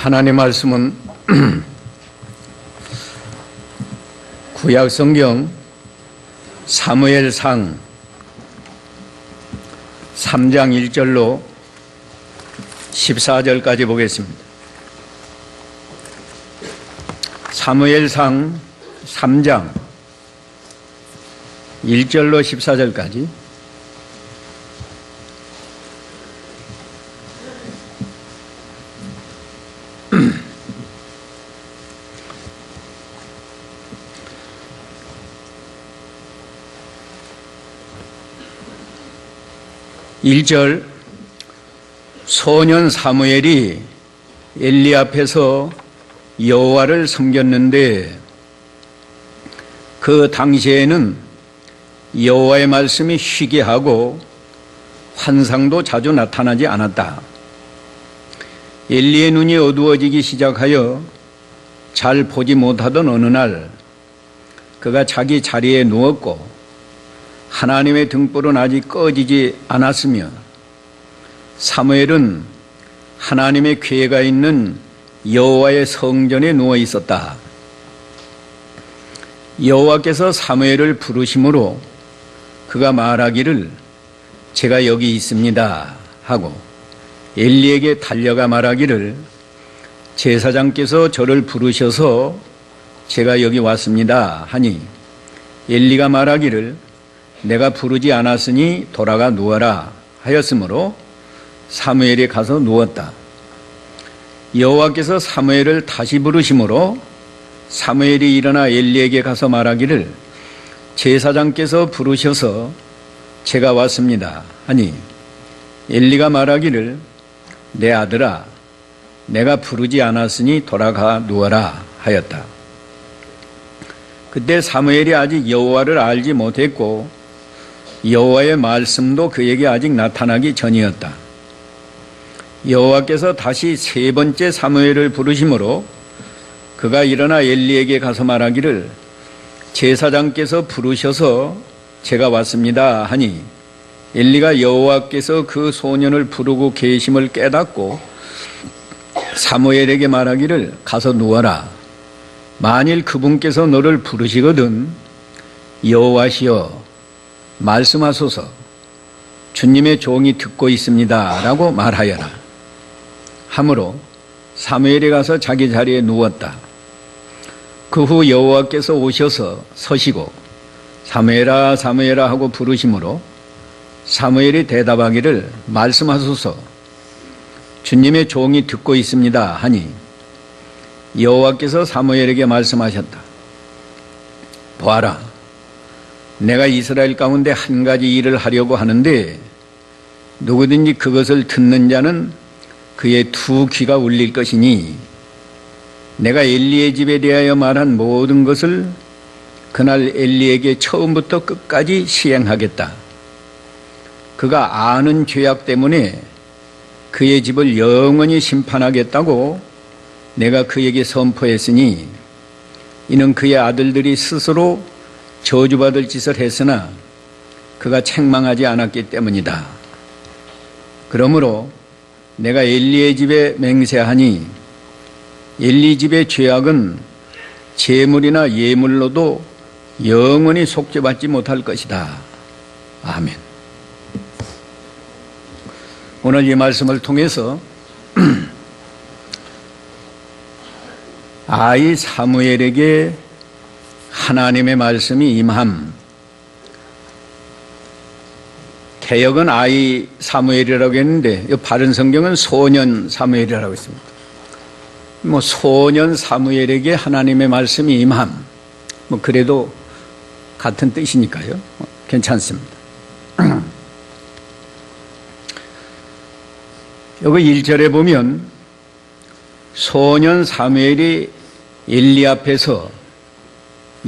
하나님의 말씀은 구약 성경 사무엘상 3장 1절로 14절까지 보겠습니다. 사무엘상 3장 1절로 14절까지. (1절) 소년 사무엘이 엘리 앞에서 여호와를 섬겼는데 그 당시에는 여호와의 말씀이 희귀하고 환상도 자주 나타나지 않았다. 엘리의 눈이 어두워지기 시작하여 잘 보지 못하던 어느 날 그가 자기 자리에 누웠고 하나님의 등불은 아직 꺼지지 않았으며 사무엘은 하나님의 궤가 있는 여호와의 성전에 누워 있었다. 여호와께서 사무엘을 부르심으로 그가 말하기를 제가 여기 있습니다 하고 엘리에게 달려가 말하기를 제사장께서 저를 부르셔서 제가 여기 왔습니다 하니 엘리가 말하기를 내가 부르지 않았으니 돌아가 누워라 하였으므로 사무엘이 가서 누웠다. 여호와께서 사무엘을 다시 부르심으로 사무엘이 일어나 엘리에게 가서 말하기를 제사장께서 부르셔서 제가 왔습니다 하니 엘리가 말하기를 내 아들아 내가 부르지 않았으니 돌아가 누워라 하였다. 그때 사무엘이 아직 여호와를 알지 못했고 여호와의 말씀도 그에게 아직 나타나기 전이었다. 여호와께서 다시 세 번째 사무엘을 부르심으로 그가 일어나 엘리에게 가서 말하기를 제사장께서 부르셔서 제가 왔습니다 하니 엘리가 여호와께서 그 소년을 부르고 계심을 깨닫고 사무엘에게 말하기를 가서 누워라. 만일 그분께서 너를 부르시거든 여호와시여 말씀하소서 주님의 종이 듣고 있습니다 라고 말하여라 하므로 사무엘이 가서 자기 자리에 누웠다. 그 후 여호와께서 오셔서 서시고 사무엘아 사무엘아 하고 부르심으로 사무엘이 대답하기를 말씀하소서 주님의 종이 듣고 있습니다 하니 여호와께서 사무엘에게 말씀하셨다. 보아라 내가 이스라엘 가운데 한 가지 일을 하려고 하는데 누구든지 그것을 듣는 자는 그의 두 귀가 울릴 것이니 내가 엘리의 집에 대하여 말한 모든 것을 그날 엘리에게 처음부터 끝까지 시행하겠다. 그가 아는 죄악 때문에 그의 집을 영원히 심판하겠다고 내가 그에게 선포했으니 이는 그의 아들들이 스스로 저주받을 짓을 했으나 그가 책망하지 않았기 때문이다. 그러므로 내가 엘리의 집에 맹세하니 엘리 집의 죄악은 제물이나 예물로도 영원히 속죄받지 못할 것이다. 아멘. 오늘 이 말씀을 통해서 아이 사무엘에게 하나님의 말씀이 임함. 개역은 아이 사무엘이라고 했는데 바른 성경은 소년 사무엘이라고 했습니다. 소년 사무엘에게 하나님의 말씀이 임함. 그래도 같은 뜻이니까요. 괜찮습니다. 여기 1절에 보면 소년 사무엘이 엘리 앞에서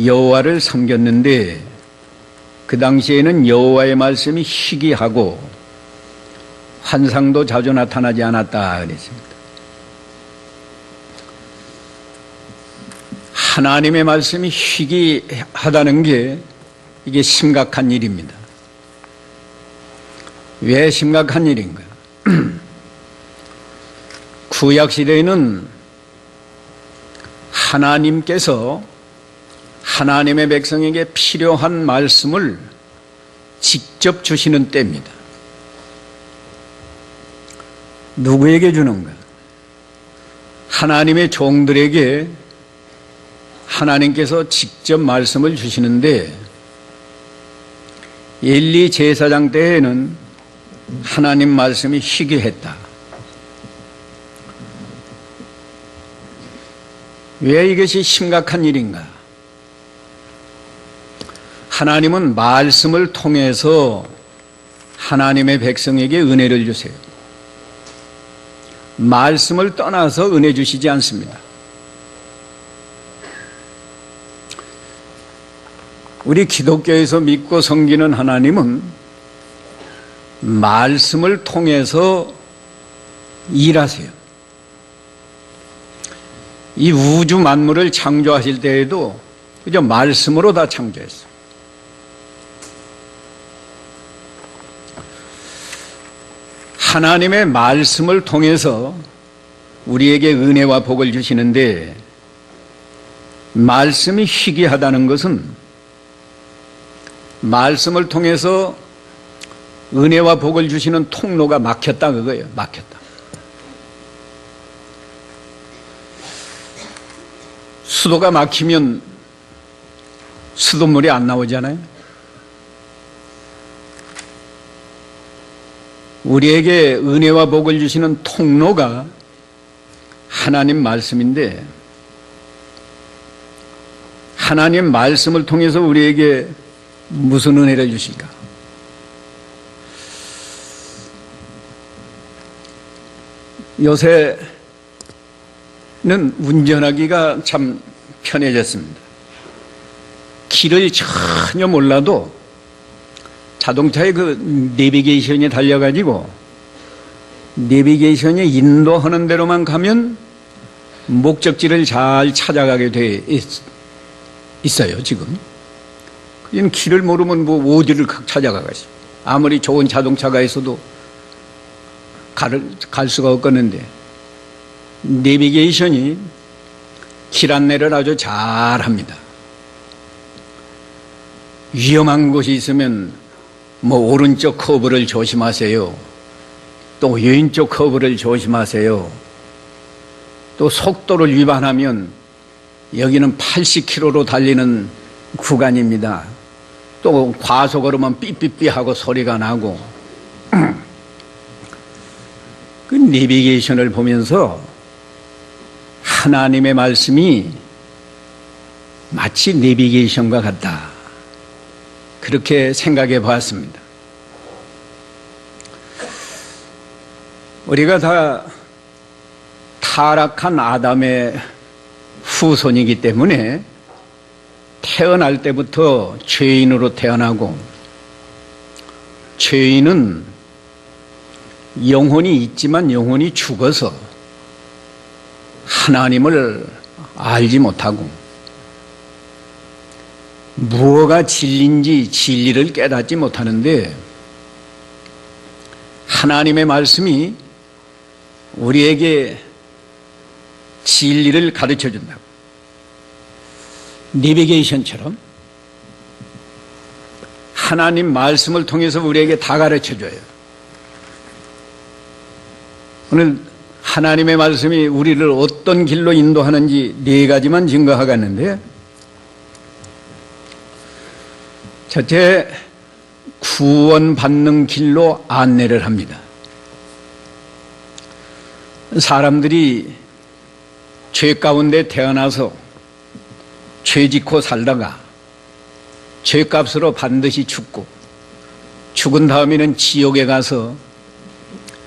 여호와를 섬겼는데 그 당시에는 여호와의 말씀이 희귀하고 환상도 자주 나타나지 않았다 그랬습니다. 하나님의 말씀이 희귀하다는 게 이게 심각한 일입니다. 왜 심각한 일인가? 구약 시대에는 하나님께서 하나님의 백성에게 필요한 말씀을 직접 주시는 때입니다. 누구에게 주는가? 하나님의 종들에게 하나님께서 직접 말씀을 주시는데, 엘리 제사장 때에는 하나님 말씀이 희귀했다. 왜 이것이 심각한 일인가? 하나님은 말씀을 통해서 하나님의 백성에게 은혜를 주세요. 말씀을 떠나서 은혜 주시지 않습니다. 우리 기독교에서 믿고 섬기는 하나님은 말씀을 통해서 일하세요. 이 우주 만물을 창조하실 때에도 그저 말씀으로 다 창조했어요. 하나님의 말씀을 통해서 우리에게 은혜와 복을 주시는데, 말씀이 희귀하다는 것은 말씀을 통해서 은혜와 복을 주시는 통로가 막혔다 그거예요. 막혔다. 수도가 막히면 수돗물이 안 나오잖아요. 우리에게 은혜와 복을 주시는 통로가 하나님 말씀인데, 하나님 말씀을 통해서 우리에게 무슨 은혜를 주실까? 요새는 운전하기가 참 편해졌습니다. 길을 전혀 몰라도 자동차에 그 내비게이션이 달려가지고 내비게이션이 인도하는 대로만 가면 목적지를 잘 찾아가게 돼 있어요, 지금. 그냥 길을 모르면 뭐 어디를 찾아가겠어. 아무리 좋은 자동차가 있어도 갈 수가 없겠는데, 내비게이션이 길 안내를 아주 잘합니다. 위험한 곳이 있으면 뭐 오른쪽 커브를 조심하세요. 또 왼쪽 커브를 조심하세요. 또 속도를 위반하면 여기는 80km로 달리는 구간입니다. 또 과속으로만 삐삐삐 하고 소리가 나고. 그 내비게이션을 보면서 하나님의 말씀이 마치 내비게이션과 같다, 그렇게 생각해 보았습니다. 우리가 다 타락한 아담의 후손이기 때문에 태어날 때부터 죄인으로 태어나고, 죄인은 영혼이 있지만 영혼이 죽어서 하나님을 알지 못하고, 무엇가 진리인지 진리를 깨닫지 못하는데, 하나님의 말씀이 우리에게 진리를 가르쳐 준다고. 내비게이션처럼 하나님 말씀을 통해서 우리에게 다 가르쳐 줘요. 오늘 하나님의 말씀이 우리를 어떤 길로 인도하는지 4가지만 증거하겠는데, 첫째, 구원받는 길로 안내를 합니다. 사람들이 죄 가운데 태어나서 죄 짓고 살다가 죄값으로 반드시 죽고, 죽은 다음에는 지옥에 가서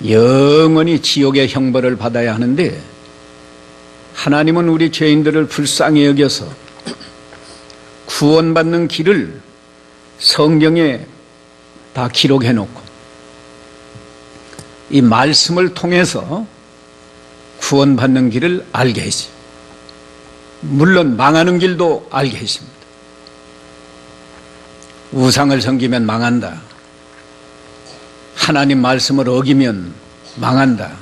영원히 지옥의 형벌을 받아야 하는데, 하나님은 우리 죄인들을 불쌍히 여겨서 구원받는 길을 성경에 다 기록해 놓고 이 말씀을 통해서 구원받는 길을 알게 했어요. 물론 망하는 길도 알게 했습니다. 우상을 섬기면 망한다. 하나님 말씀을 어기면 망한다.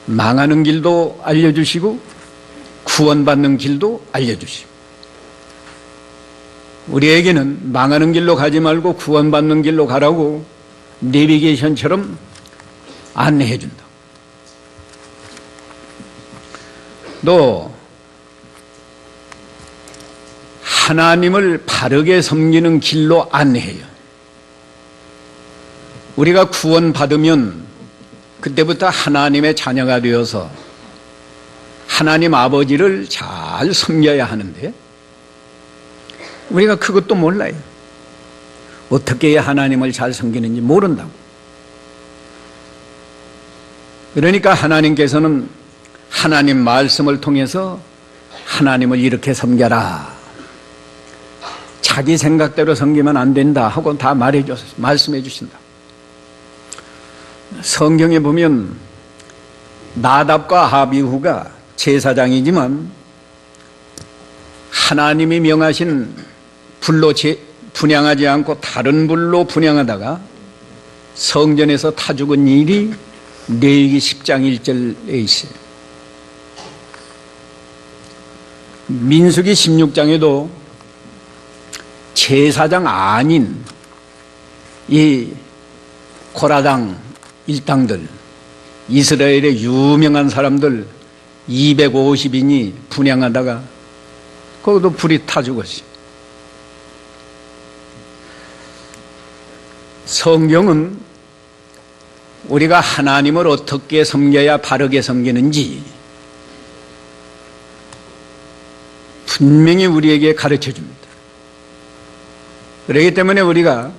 망하는 길도 알려주시고 구원받는 길도 알려주시고, 우리에게는 망하는 길로 가지 말고 구원받는 길로 가라고 내비게이션처럼 안내해 준다. 또 하나님을 바르게 섬기는 길로 안내해요. 우리가 구원받으면 그때부터 하나님의 자녀가 되어서 하나님 아버지를 잘 섬겨야 하는데 우리가 그것도 몰라요. 어떻게 해야 하나님을 잘 섬기는지 모른다고. 그러니까 하나님께서는 하나님 말씀을 통해서 하나님을 이렇게 섬겨라, 자기 생각대로 섬기면 안 된다 하고 다 말씀해 주신다. 성경에 보면 나답과 아비후가 제사장이지만 하나님이 명하신 불로 분향하지 않고 다른 불로 분향하다가 성전에서 타 죽은 일이 레위기 10장 1절에 있어요. 민수기 16장에도 제사장 아닌 이 고라당 일당들, 이스라엘의 유명한 사람들 250인이 분향하다가 거기도 불이 타 죽었어요. 성경은 우리가 하나님을 어떻게 섬겨야 바르게 섬기는지 분명히 우리에게 가르쳐 줍니다. 그렇기 때문에 우리가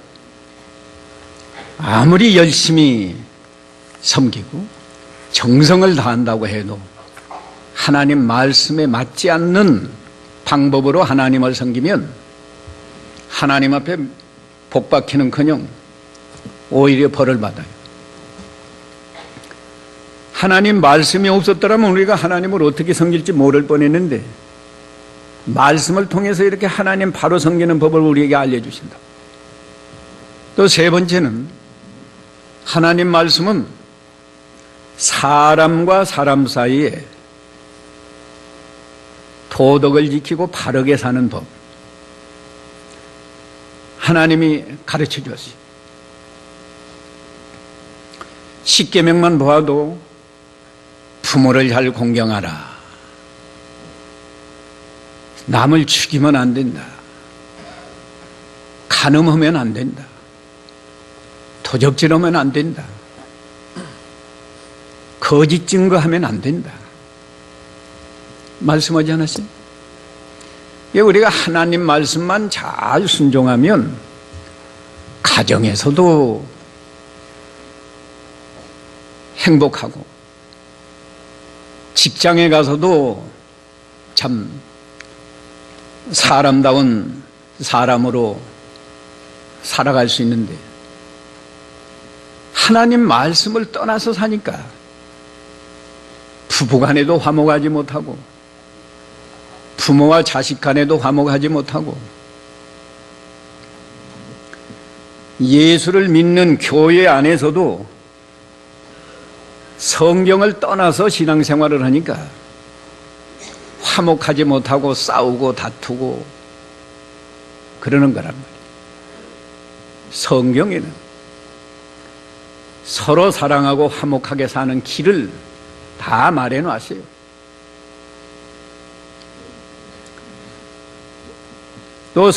아무리 열심히 섬기고 정성을 다한다고 해도 하나님 말씀에 맞지 않는 방법으로 하나님을 섬기면 하나님 앞에 복받기는커녕 오히려 벌을 받아요. 하나님 말씀이 없었더라면 우리가 하나님을 어떻게 섬길지 모를 뻔했는데 말씀을 통해서 이렇게 하나님 바로 섬기는 법을 우리에게 알려주신다. 또 세 번째는 하나님 말씀은 사람과 사람 사이에 도덕을 지키고 바르게 사는 법, 하나님이 가르쳐 주었어요. 십계명만 보아도 부모를 잘 공경하라, 남을 죽이면 안 된다, 간음하면 안 된다, 도적질하면 안 된다, 거짓 증거하면 안 된다 말씀하지 않았어요? 우리가 하나님 말씀만 잘 순종하면 가정에서도 행복하고 직장에 가서도 참 사람다운 사람으로 살아갈 수 있는데 하나님 말씀을 떠나서 사니까 부부간에도 화목하지 못하고 부모와 자식 간에도 화목하지 못하고 예수를 믿는 교회 안에서도 성경을 떠나서 신앙생활을 하니까 화목하지 못하고 싸우고 다투고 그러는 거란 말이에요. 성경에는 서로 사랑하고 화목하게 사는 길을 다 말해 놨어요. 또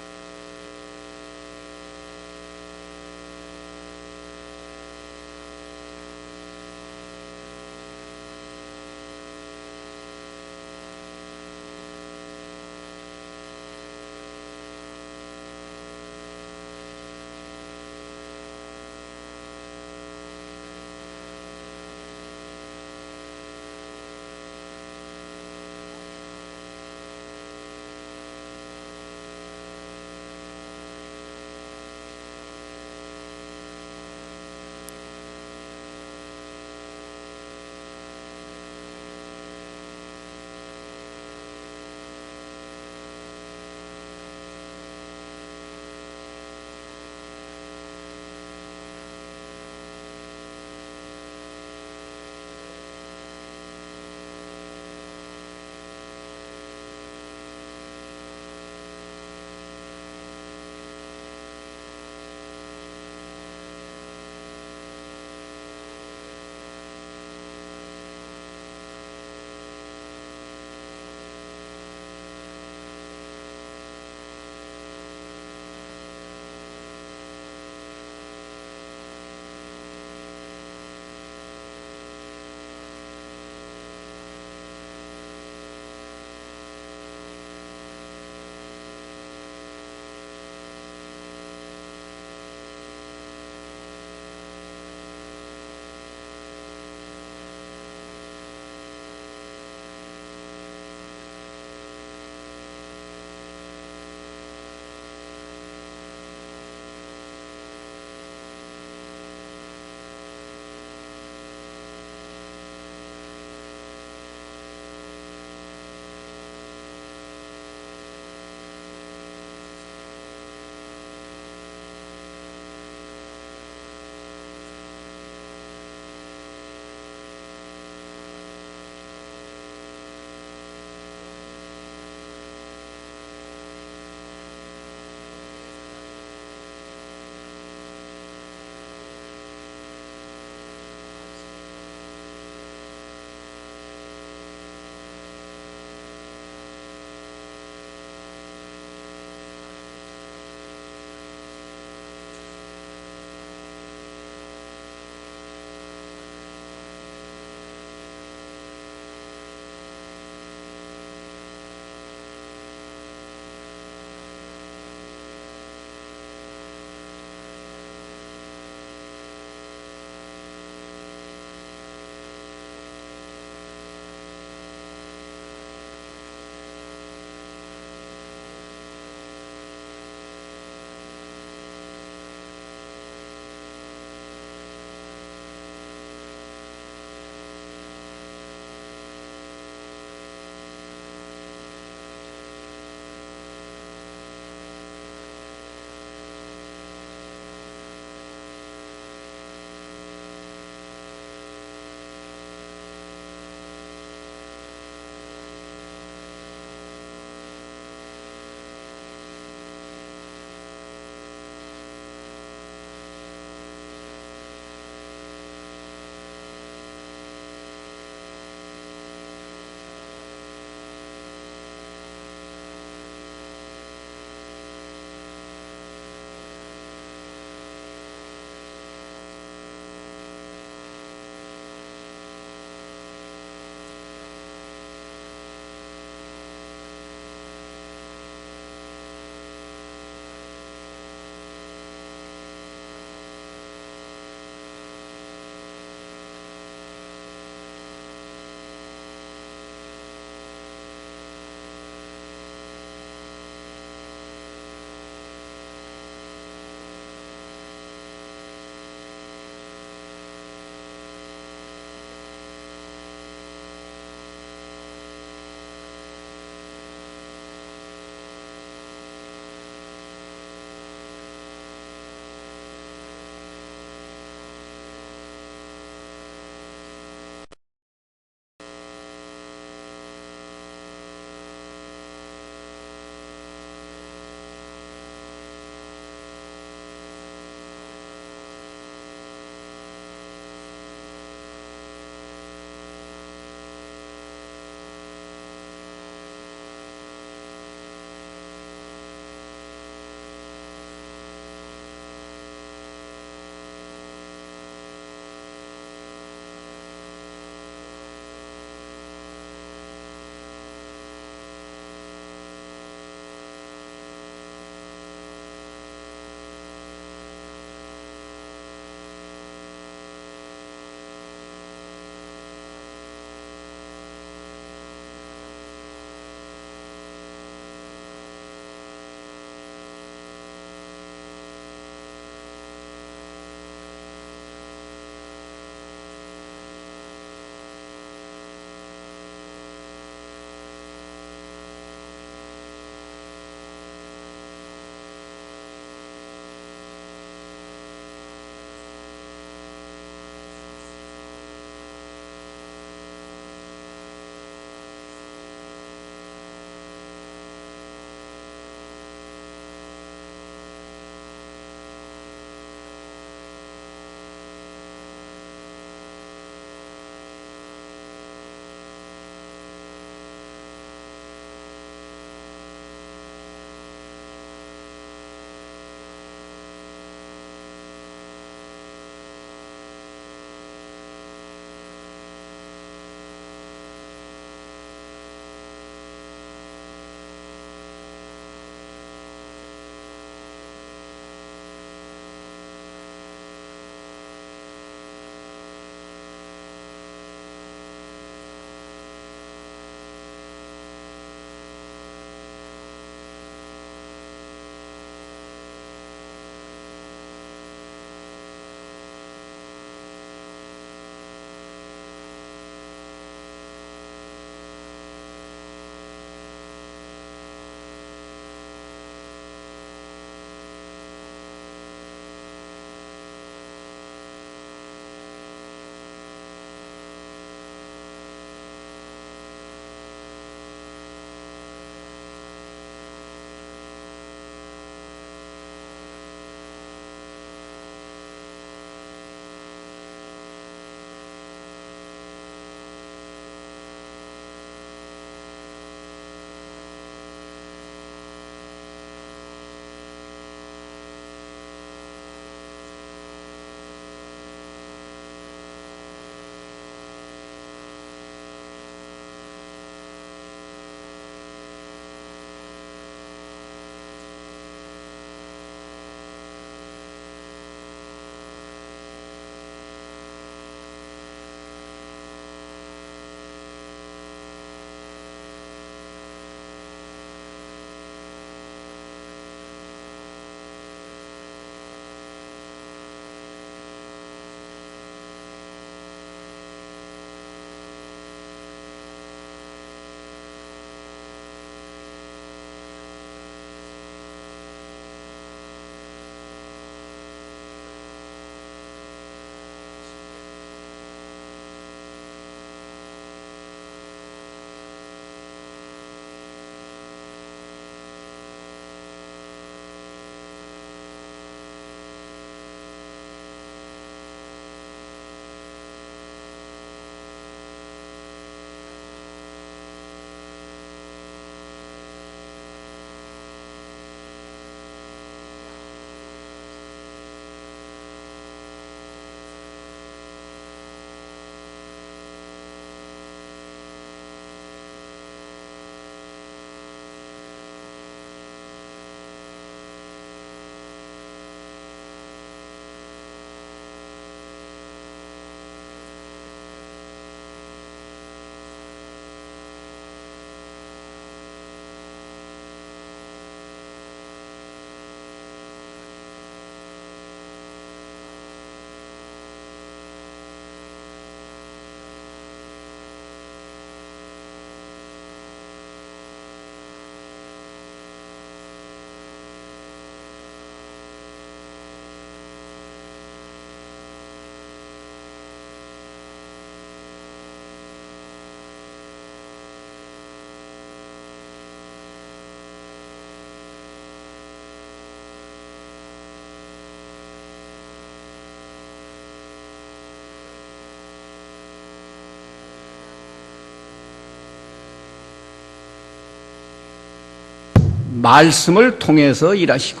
말씀을 통해서 일하시고,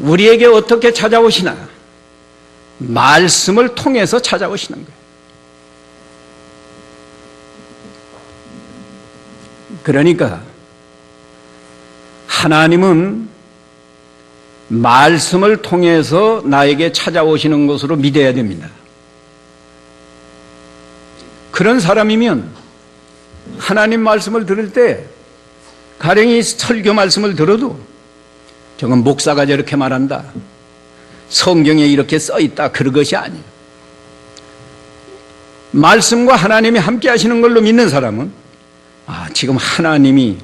우리에게 어떻게 찾아오시나? 말씀을 통해서 찾아오시는 거예요. 그러니까 하나님은 말씀을 통해서 나에게 찾아오시는 것으로 믿어야 됩니다. 그런 사람이면 하나님 말씀을 들을 때 가령이 설교 말씀을 들어도 저건 목사가 저렇게 말한다, 성경에 이렇게 써있다, 그런 것이 아니에요. 말씀과 하나님이 함께 하시는 걸로 믿는 사람은 지금 하나님이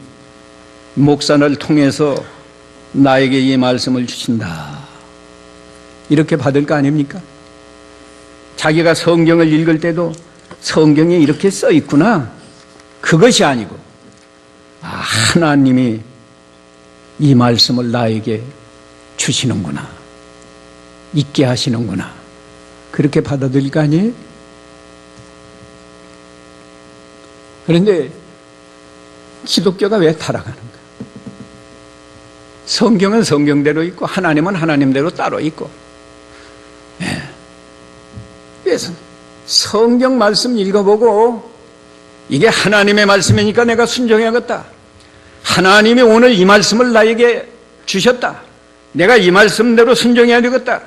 목사를 통해서 나에게 이 말씀을 주신다, 이렇게 받을 거 아닙니까? 자기가 성경을 읽을 때도 성경에 이렇게 써 있구나, 그것이 아니고 하나님이 이 말씀을 나에게 주시는구나, 있게 하시는구나, 그렇게 받아들일 거 아니에요? 그런데 기독교가 왜 타락하는가? 성경은 성경대로 있고 하나님은 하나님대로 따로 있고, 그래서 성경 말씀 읽어보고 이게 하나님의 말씀이니까 내가 순종해야겠다, 하나님이 오늘 이 말씀을 나에게 주셨다, 내가 이 말씀대로 순종해야 되겠다,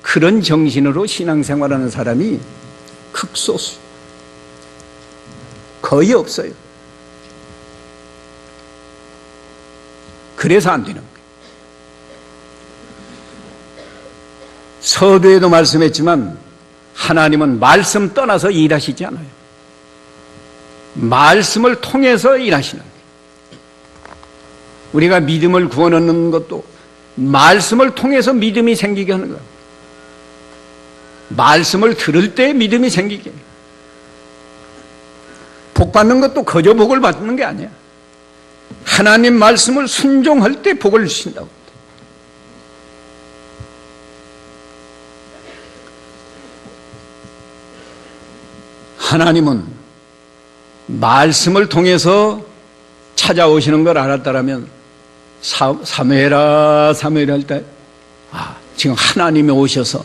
그런 정신으로 신앙생활하는 사람이 극소수, 거의 없어요. 그래서 안 되는 거예요. 서두에도 말씀했지만 하나님은 말씀 떠나서 일하시지 않아요. 말씀을 통해서 일하시는 거예요. 우리가 믿음을 구원 얻는 것도 말씀을 통해서 믿음이 생기게 하는 거예요. 말씀을 들을 때 믿음이 생기게 해요. 복 받는 것도 거저 복을 받는 게 아니야. 하나님 말씀을 순종할 때 복을 주신다고. 하나님은 말씀을 통해서 찾아오시는 걸 알았다라면 사무엘아 사무엘 할 때 지금 하나님이 오셔서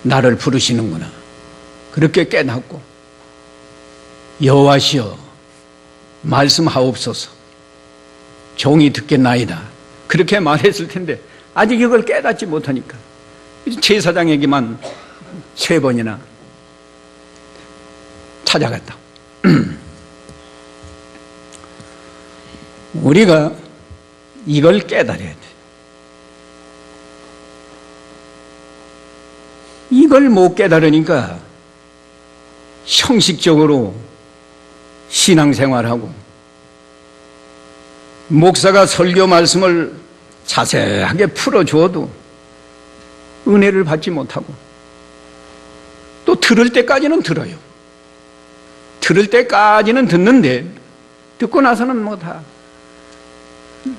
나를 부르시는구나, 그렇게 깨닫고 여호와시여 말씀하옵소서, 종이 듣겠나이다, 그렇게 말했을 텐데 아직 이걸 깨닫지 못하니까 제사장에게만 3번이나 찾아갔다. 우리가 이걸 깨달아야 돼. 이걸 못 깨달으니까 형식적으로 신앙생활하고 목사가 설교 말씀을 자세하게 풀어주어도 은혜를 받지 못하고, 또 들을 때까지는 들어요. 들을 때까지는 듣는데 듣고 나서는 뭐 다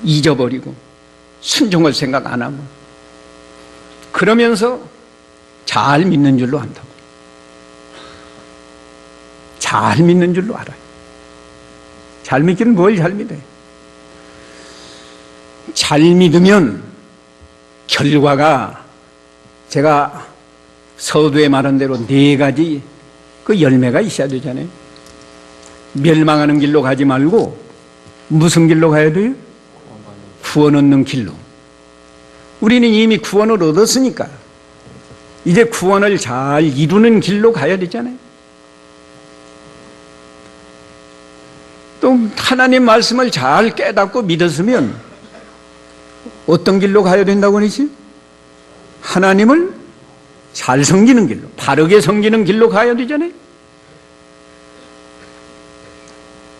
잊어버리고 순종할 생각 안 하고, 그러면서 잘 믿는 줄로 안다고. 잘 믿는 줄로 알아요. 잘 믿기는 뭘 잘 믿어요? 잘 믿으면 결과가 제가 서두에 말한 대로 4가지 그 열매가 있어야 되잖아요. 멸망하는 길로 가지 말고 무슨 길로 가야 돼요? 구원 얻는 길로. 우리는 이미 구원을 얻었으니까 이제 구원을 잘 이루는 길로 가야 되잖아요. 또 하나님 말씀을 잘 깨닫고 믿었으면 어떤 길로 가야 된다고 하지? 하나님을 잘 섬기는 길로, 바르게 섬기는 길로 가야 되잖아요.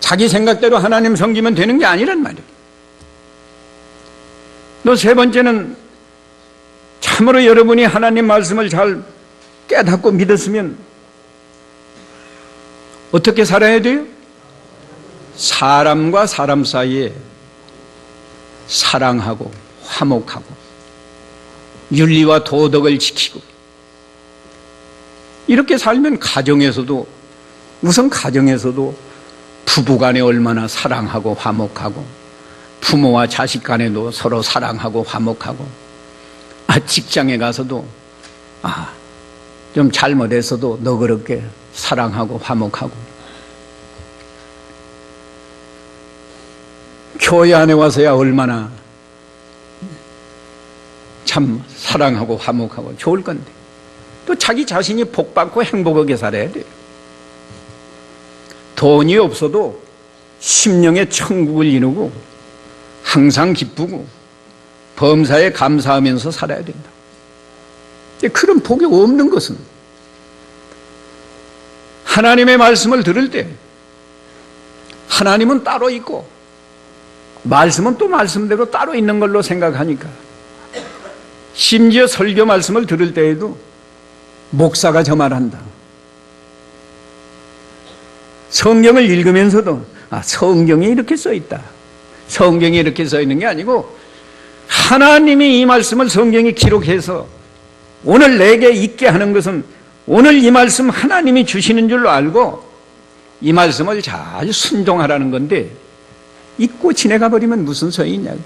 자기 생각대로 하나님 섬기면 되는 게 아니란 말이에요. 또 3번째는 참으로 여러분이 하나님 말씀을 잘 깨닫고 믿었으면 어떻게 살아야 돼요? 사람과 사람 사이에 사랑하고 화목하고 윤리와 도덕을 지키고, 이렇게 살면 가정에서도, 우선 가정에서도 부부간에 얼마나 사랑하고 화목하고 부모와 자식 간에도 서로 사랑하고 화목하고, 직장에 가서도 좀 잘못했어도 너그럽게 사랑하고 화목하고, 교회 안에 와서야 얼마나 참 사랑하고 화목하고 좋을 건데, 또 자기 자신이 복받고 행복하게 살아야 돼요. 돈이 없어도 심령의 천국을 이루고 항상 기쁘고 범사에 감사하면서 살아야 된다. 그런 복이 없는 것은 하나님의 말씀을 들을 때 하나님은 따로 있고 말씀은 또 말씀대로 따로 있는 걸로 생각하니까, 심지어 설교 말씀을 들을 때에도 목사가 저 말한다, 성경을 읽으면서도 성경에 이렇게 써 있다, 성경에 이렇게 써 있는 게 아니고 하나님이 이 말씀을 성경에 기록해서 오늘 내게 있게 하는 것은 오늘 이 말씀 하나님이 주시는 줄로 알고 이 말씀을 잘 순종하라는 건데, 잊고 지내가 버리면 무슨 소용이 있냐고.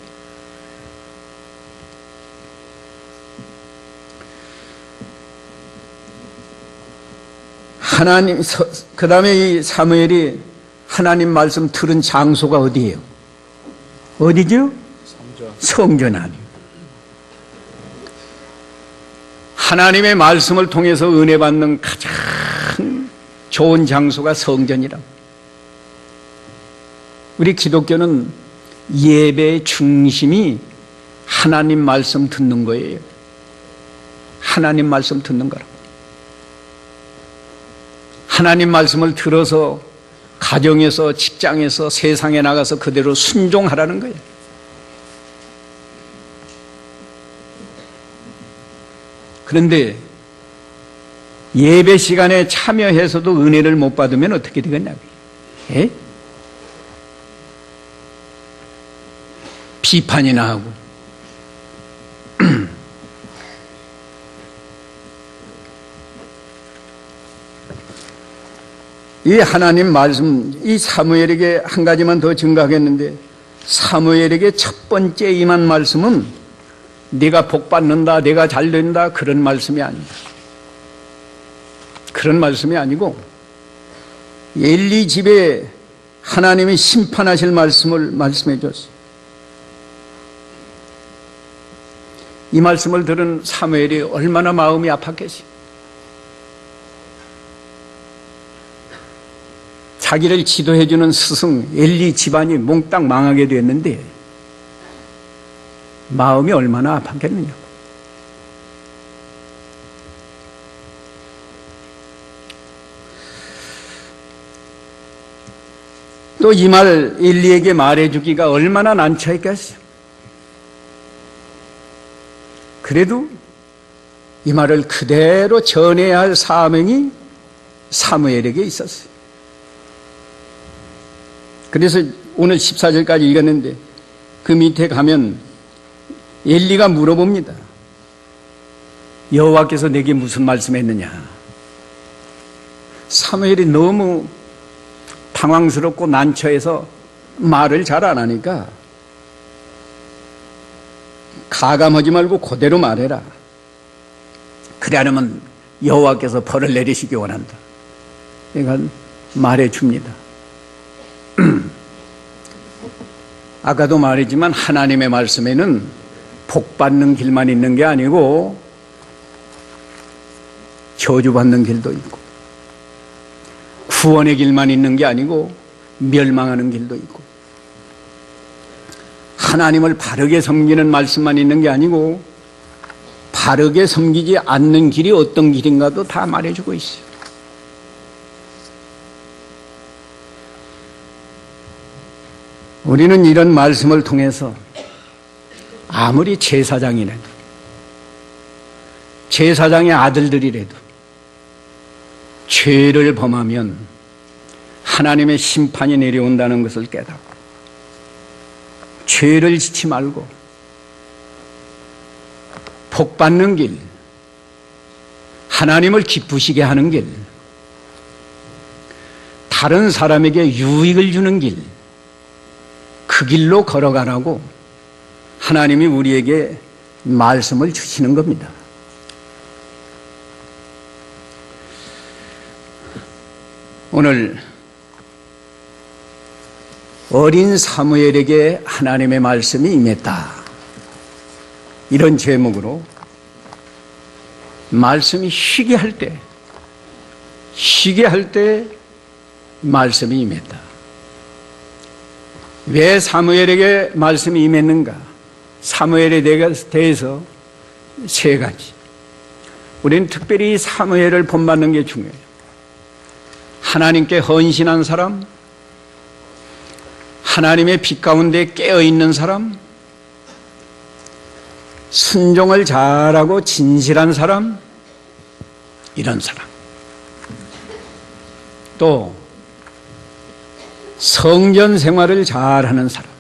하나님, 그 다음에 이 사무엘이 하나님 말씀 들은 장소가 어디예요? 어디죠? 성전 안이에요. 하나님의 말씀을 통해서 은혜 받는 가장 좋은 장소가 성전이라. 우리 기독교는 예배의 중심이 하나님 말씀 듣는 거예요. 하나님 말씀 듣는 거라고. 하나님 말씀을 들어서 가정에서, 직장에서, 세상에 나가서 그대로 순종하라는 거예요. 그런데 예배 시간에 참여해서도 은혜를 못 받으면 어떻게 되겠냐고요. 예? 비판이나 하고 이 하나님 말씀, 이 사무엘에게 한 가지만 더 증가하겠는데, 사무엘에게 첫 번째 임한 말씀은 네가 복 받는다, 네가 잘 된다, 그런 말씀이 아닙니다. 그런 말씀이 아니고 엘리 집에 하나님이 심판하실 말씀을 말씀해 줬어요. 이 말씀을 들은 사무엘이 얼마나 마음이 아팠겠어요. 자기를 지도해주는 스승 엘리 집안이 몽땅 망하게 됐는데 마음이 얼마나 아팠겠느냐. 또 이 말 엘리에게 말해주기가 얼마나 난처했겠어요. 그래도 이 말을 그대로 전해야 할 사명이 사무엘에게 있었어요. 그래서 오늘 14절까지 읽었는데 그 밑에 가면 엘리가 물어봅니다. 여호와께서 내게 무슨 말씀했느냐. 사무엘이 너무 당황스럽고 난처해서 말을 잘 안 하니까 가감하지 말고 그대로 말해라. 그래 않으면 여호와께서 벌을 내리시기 원한다. 그러니까 말해줍니다. 아까도 말했지만 하나님의 말씀에는 복받는 길만 있는 게 아니고 저주받는 길도 있고, 구원의 길만 있는 게 아니고 멸망하는 길도 있고, 하나님을 바르게 섬기는 말씀만 있는 게 아니고 바르게 섬기지 않는 길이 어떤 길인가도 다 말해주고 있어요. 우리는 이런 말씀을 통해서 아무리 제사장이라도, 제사장의 아들들이라도 죄를 범하면 하나님의 심판이 내려온다는 것을 깨닫고 죄를 짓지 말고 복받는 길, 하나님을 기쁘시게 하는 길, 다른 사람에게 유익을 주는 길, 그 그 길로 걸어가라고 하나님이 우리에게 말씀을 주시는 겁니다. 오늘 어린 사무엘에게 하나님의 말씀이 임했다, 이런 제목으로 말씀이 쉬게 할 때 말씀이 임했다. 왜 사무엘에게 말씀이 임했는가? 사무엘에 대해서 세 가지. 우리는 특별히 사무엘을 본받는 게 중요해요. 하나님께 헌신한 사람, 하나님의 빛 가운데 깨어있는 사람, 순종을 잘하고 진실한 사람, 이런 사람. 또 성전 생활을 잘하는 사람,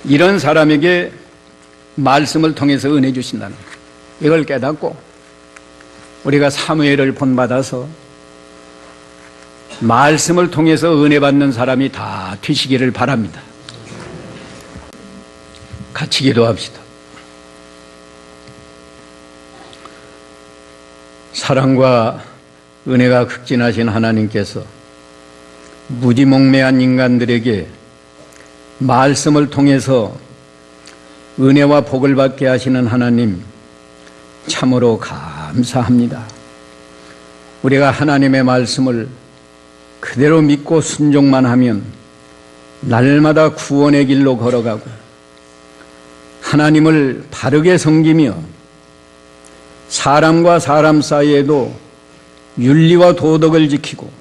이런 사람에게 말씀을 통해서 은혜 주신다는 거예요. 이걸 깨닫고 우리가 사무엘을 본받아서 말씀을 통해서 은혜 받는 사람이 다 되시기를 바랍니다. 같이 기도합시다. 사랑과 은혜가 극진하신 하나님께서 무지몽매한 인간들에게 말씀을 통해서 은혜와 복을 받게 하시는 하나님, 참으로 감사합니다. 우리가 하나님의 말씀을 그대로 믿고 순종만 하면 날마다 구원의 길로 걸어가고 하나님을 바르게 섬기며 사람과 사람 사이에도 윤리와 도덕을 지키고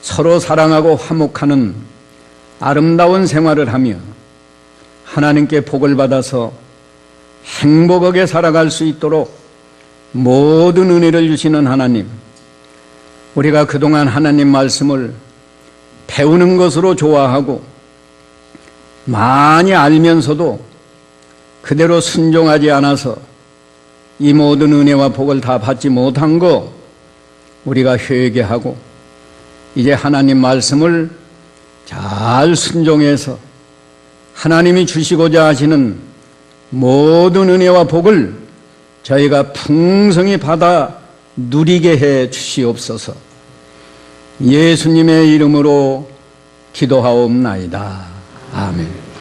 서로 사랑하고 화목하는 아름다운 생활을 하며 하나님께 복을 받아서 행복하게 살아갈 수 있도록 모든 은혜를 주시는 하나님, 우리가 그동안 하나님 말씀을 배우는 것으로 좋아하고 많이 알면서도 그대로 순종하지 않아서 이 모든 은혜와 복을 다 받지 못한 거 우리가 회개하고 이제 하나님 말씀을 잘 순종해서 하나님이 주시고자 하시는 모든 은혜와 복을 저희가 풍성히 받아 누리게 해 주시옵소서. 예수님의 이름으로 기도하옵나이다. 아멘.